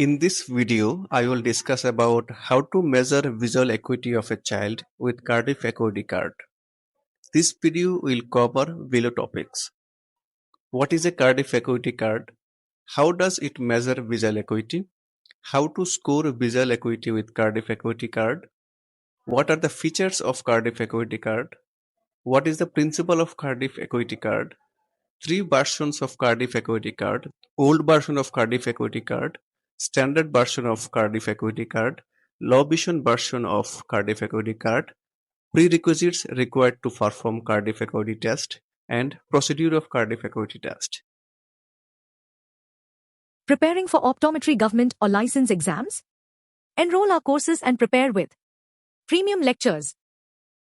In this video, I will discuss about how to measure visual acuity of a child with Cardiff Acuity Card. This video will cover below topics. What is a Cardiff Acuity Card? How does it measure visual acuity? How to score visual acuity with Cardiff Acuity Card? What are the features of Cardiff Acuity Card? What is the principle of Cardiff Acuity Card? Three versions of Cardiff Acuity Card: old version of Cardiff Acuity Card, standard version of Cardiff Acuity Card, low vision version of Cardiff Acuity Card, prerequisites required to perform Cardiff Acuity Test, and procedure of Cardiff Acuity Test. Preparing for optometry government or license exams? Enroll our courses and prepare with premium lectures,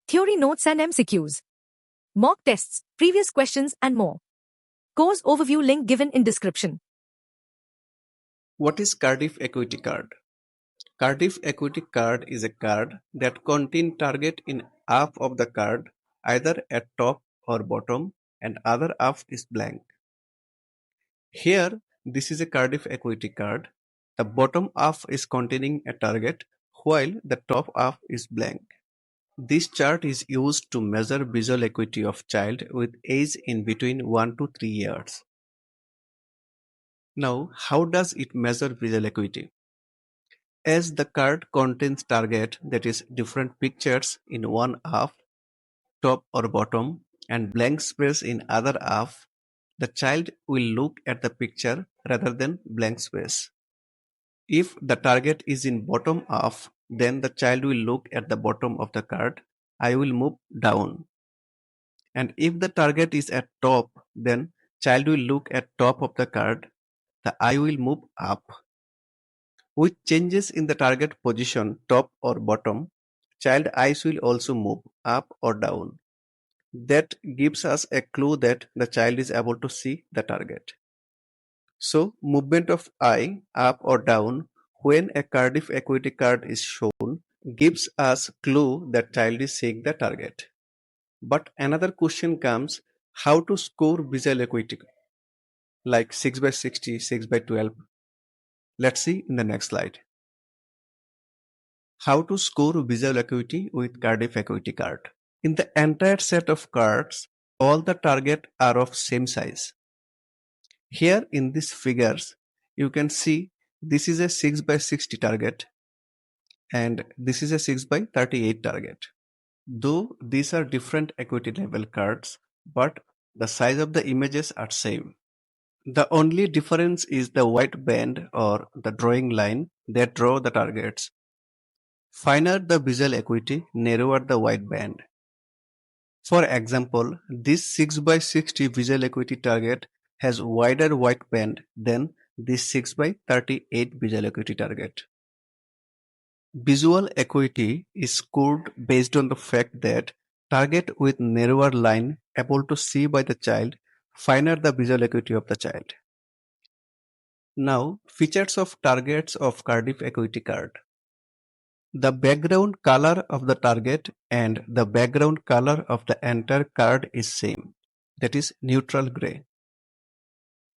theory notes and MCQs, mock tests, previous questions and more. Course overview link given in description. What is Cardiff Acuity Card? Cardiff Acuity Card is a card that contains target in half of the card, either at top or bottom, and other half is blank. Here, this is a Cardiff Acuity Card. The bottom half is containing a target, while the top half is blank. This chart is used to measure visual acuity of child with age in between 1 to 3 years. Now, how does it measure visual acuity? As the card contains target, that is different pictures in one half, top or bottom, and blank space in other half, the child will look at the picture rather than blank space. If the target is in bottom half, then the child will look at the bottom of the card. I will move down. And if the target is at top, then child will look at top of the card. The eye will move up. With changes in the target position, top or bottom, child eyes will also move up or down. That gives us a clue that the child is able to see the target. So, movement of eye up or down when a Cardiff Acuity Card is shown gives us clue that child is seeing the target. But another question comes, how to score visual acuity like 6/60, 6/12. Let's see in the next slide. How to score visual acuity with Cardiff Acuity Card. In the entire set of cards, all the targets are of same size. Here in these figures, you can see this is a 6/60 target and this is a 6/38 target. Though these are different acuity level cards, but the size of the images are same. The only difference is the white band or the drawing line that draw the targets. Finer the visual acuity, narrower the white band. For example, this 6/60 visual acuity target has wider white band than this 6/38 visual acuity target. Visual acuity is scored based on the fact that target with narrower line able to see by the child, finer the visual acuity of the child. Now, features of targets of Cardiff Acuity Card. The background color of the target and the background color of the entire card is same, that is neutral gray.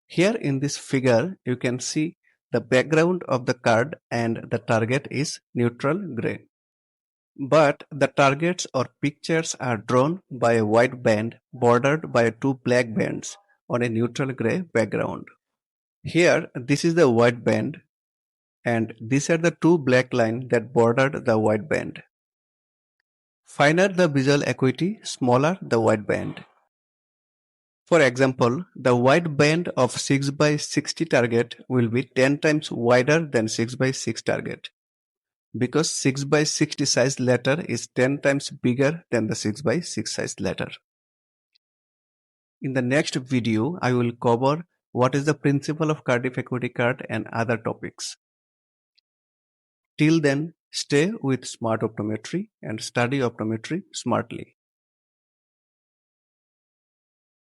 Here in this figure, you can see the background of the card and the target is neutral gray. But the targets or pictures are drawn by a white band bordered by two black bands on a neutral gray background. Here, this is the white band, and these are the two black lines that bordered the white band. Finer the visual acuity, smaller the white band. For example, the white band of 6/60 target will be 10 times wider than 6/6 target, because 6/60 size letter is 10 times bigger than the 6/6 size letter. In the next video, I will cover what is the principle of Cardiff Acuity Card and other topics. Till then, stay with Smart Optometry and study optometry smartly.